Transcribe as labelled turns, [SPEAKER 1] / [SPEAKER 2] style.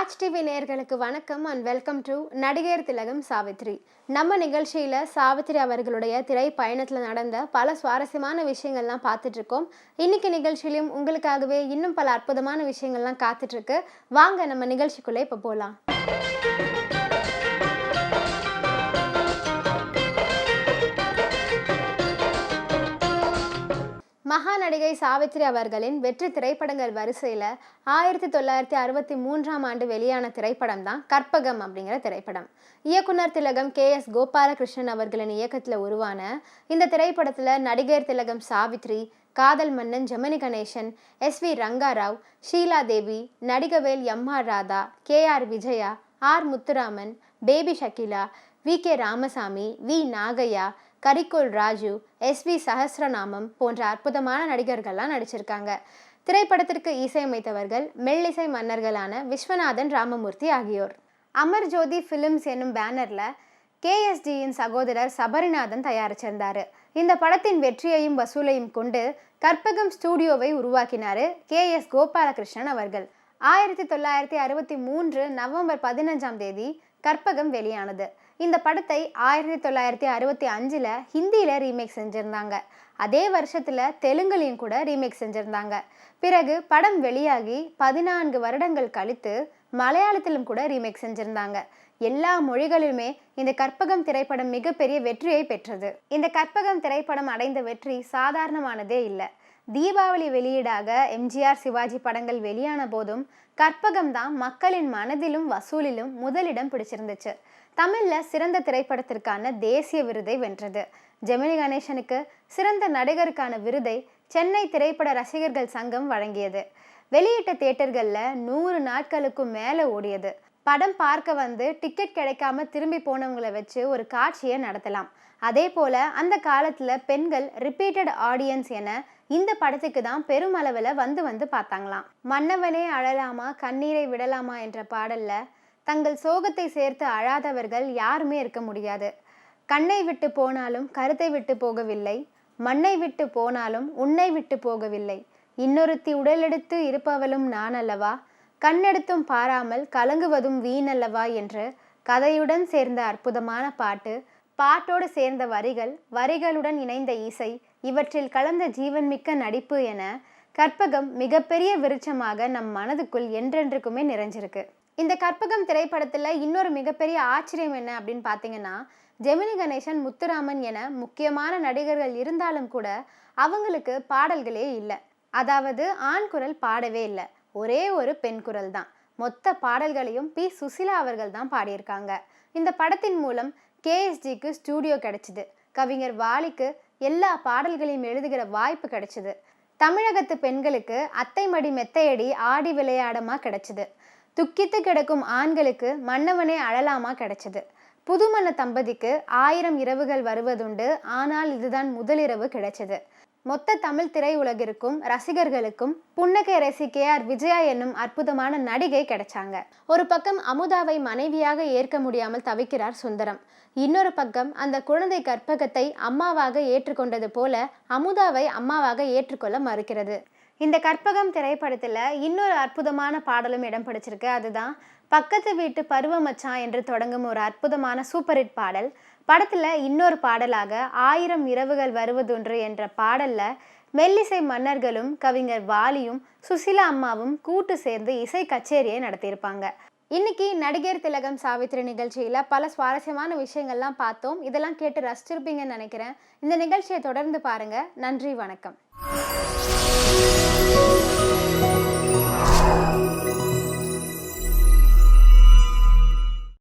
[SPEAKER 1] Raj TV நேயர்களுக்கு வணக்கம் and welcome to நடிகர் திலகம் சாவித்ரி. நம்ம நிகழ்ச்சியில் சாவித்ரி அவர்களுடைய திரை பயணத்தில் நடந்த பல சுவாரஸ்யமான விஷயங்கள்லாம் பார்த்துட்டு இருக்கோம். இன்னைக்கு நிகழ்ச்சியிலும் உங்களுக்காகவே இன்னும் பல அற்புதமான விஷயங்கள்லாம் காத்துட்டு இருக்கு. வாங்க நம்ம நிகழ்ச்சிக்குள்ளே இப்போ போகலாம். மகா நடிகை சாவித்ரி அவர்களின் வெற்றி திரைப்படங்கள் வரிசையில் 1963ஆம் ஆண்டு வெளியான திரைப்படம் தான் கற்பகம் அப்படிங்கிற திரைப்படம். இயக்குனர் திலகம் KS கோபாலகிருஷ்ணன் அவர்களின் இயக்கத்தில் உருவான இந்த திரைப்படத்தில் நடிகர் திலகம் சாவித்ரி, காதல் மன்னன் ஜெமினி கணேசன், SV ரங்காராவ், ஷீலா தேவி, நடிகவேல் MR Radha, KR Vijaya, R Muthuraman, baby Shakila, VK Ramasamy, V Nagaiah, Karikol Raju, SV Sahasranamam போன்ற அற்புதமான நடிகர்கள்லாம் நடிச்சிருக்காங்க. திரைப்படத்திற்கு இசையமைத்தவர்கள் மெல்லிசை மன்னர்களான விஸ்வநாதன் ராமமூர்த்தி ஆகியோர். அமர் ஜோதி ஃபிலிம்ஸ் என்னும் பேனரில் KSGயின் சகோதரர் சபரிநாதன் தயாரிச்சிருந்தாரு. இந்த படத்தின் வெற்றியையும் வசூலையும் கொண்டு கற்பகம் ஸ்டூடியோவை உருவாக்கினார் KS கோபாலகிருஷ்ணன் அவர்கள். 1963 நவம்பர் 15ஆம் தேதி கற்பகம் வெளியானது. இந்த படத்தை 1965 ஹிந்தியில் ரீமேக் செஞ்சுருந்தாங்க. அதே வருஷத்தில் தெலுங்குலையும் கூட ரீமேக் செஞ்சுருந்தாங்க. பிறகு படம் வெளியாகி 14 வருடங்கள் கழித்து மலையாளத்திலும் கூட ரீமேக் செஞ்சுருந்தாங்க. எல்லா மொழிகளிலுமே இந்த கற்பகம் திரைப்படம் மிகப்பெரிய வெற்றியை பெற்றது. இந்த கற்பகம் திரைப்படம் அடைந்த வெற்றி சாதாரணமானதே இல்லை. தீபாவளி வெளியீடாக MGR சிவாஜி படங்கள் வெளியான போதும் கற்பகம் தான் மக்களின் மனதிலும் வசூலிலும் முதலிடம் பிடிச்சிருந்துச்சு. தமிழில் சிறந்த திரைப்படத்திற்கான தேசிய விருதை வென்றது. ஜெமினி கணேசனுக்கு சிறந்த நடிகருக்கான விருதை சென்னை திரைப்பட ரசிகர்கள் சங்கம் வழங்கியது. வெளியிட்ட தியேட்டர்களில் 100 நாட்களுக்கும் மேலே ஓடியது. படம் பார்க்க வந்து டிக்கெட் கிடைக்காம திரும்பி போனவங்களை வச்சு ஒரு காட்சியை நடத்தலாம். அதே போல் அந்த காலத்தில் பெண்கள் ரிப்பீட்டட் ஆடியன்ஸ் என இந்த படத்துக்கு தான் பெருமளவில் வந்து பார்த்தாங்களாம். மன்னவனே அழலாமா கண்ணீரை விடலாமா என்ற பாடலில் தங்கள் சோகத்தை சேர்த்து அழாதவர்கள் யாருமே இருக்க முடியாது. கண்ணை விட்டு போனாலும் கருத்தை விட்டு போகவில்லை, மண்ணை விட்டு போனாலும் உன்னை விட்டு போகவில்லை, இன்னொருத்தி உடலெடுத்து இருப்பவளும் நான் அல்லவா, கண்ணெடுத்தும் பாராமல் கலங்குவதும் வீணல்லவா என்று கதையுடன் சேர்ந்த அற்புதமான பாட்டு, பாட்டோடு சேர்ந்த வரிகள், வரிகளுடன் இணைந்த இசை, இவற்றில் கலந்த ஜீவன்மிக்க நடிப்பு என கற்பகம் மிகப்பெரிய விருட்சமாக நம் மனதுக்குள் என்றென்றுக்குமே நிறைஞ்சிருக்கு. இந்த கற்பகம் திரைப்படத்தில் இன்னொரு மிகப்பெரிய ஆச்சரியம் என்ன அப்படின்னு பார்த்தீங்கன்னா, ஜெமினி கணேசன், முத்துராமன் என முக்கியமான நடிகர்கள் இருந்தாலும் கூட அவங்களுக்கு பாடல்களே இல்லை. அதாவது ஆண் குரல் பாடவே இல்லை, ஒரே ஒரு பெண் குரல் தான். மொத்த பாடல்களையும் P. சுசிலா அவர்கள் தான் பாடியிருக்காங்க. இந்த படத்தின் மூலம் KSGக்கு ஸ்டூடியோ கிடைச்சிது. கவிஞர் வாலிக்கு எல்லா பாடல்களையும் எழுதுகிற வாய்ப்பு கிடைச்சிது. தமிழகத்து பெண்களுக்கு அத்தை மடி மெத்தையடி ஆடி விளையாடமா கிடைச்சிது. துக்கித்து கிடக்கும் ஆண்களுக்கு மன்னவனே அழலாமா கிடைச்சிது. புதுமண தம்பதிக்கு 1000 இரவுகள் வருவதுண்டு, ஆனால் இதுதான் முதலிரவு கிடைச்சது. மொத்த தமிழ் திரையுலகிற்கும் ரசிகர்களுக்கும் புன்னகை ரசி KR விஜயா என்னும் அற்புதமான நடிகை கிடைச்சாங்க. ஒரு பக்கம் அமுதாவை மனைவியாக ஏற்க முடியாமல் தவிக்கிறார் சுந்தரம். இன்னொரு பக்கம் அந்த குழந்தை கற்பகத்தை அம்மாவாக ஏற்றுக்கொண்டது போல அமுதாவை அம்மாவாக ஏற்றுக்கொள்ள மறுக்கிறது. இந்த கற்பகம் திரைப்படத்தில் இன்னொரு அற்புதமான பாடலும் இடம் பிடிச்சிருக்கு. அதுதான் பக்கத்து வீட்டு பருவ மச்சான் என்று தொடங்கும் ஒரு அற்புதமான சூப்பர் ஹிட் பாடல். படத்தில் இன்னொரு பாடலாக 1000 இரவுகள் வருவதொன்று என்ற பாடலில் மெல்லிசை மன்னர்களும் கவிஞர் வாலியும் சுசிலா அம்மாவும் கூட்டு சேர்ந்து இசை கச்சேரியை நடத்தியிருப்பாங்க. இன்னைக்கு நடிகர் திலகம் சாவித்ரி நிகழ்ச்சியில் பல சுவாரஸ்யமான விஷயங்கள்லாம் பார்த்தோம். இதெல்லாம் கேட்டு ரசிச்சிருப்பீங்கன்னு நினைக்கிறேன். இந்த நிகழ்ச்சியை தொடர்ந்து பாருங்கள். நன்றி, வணக்கம்.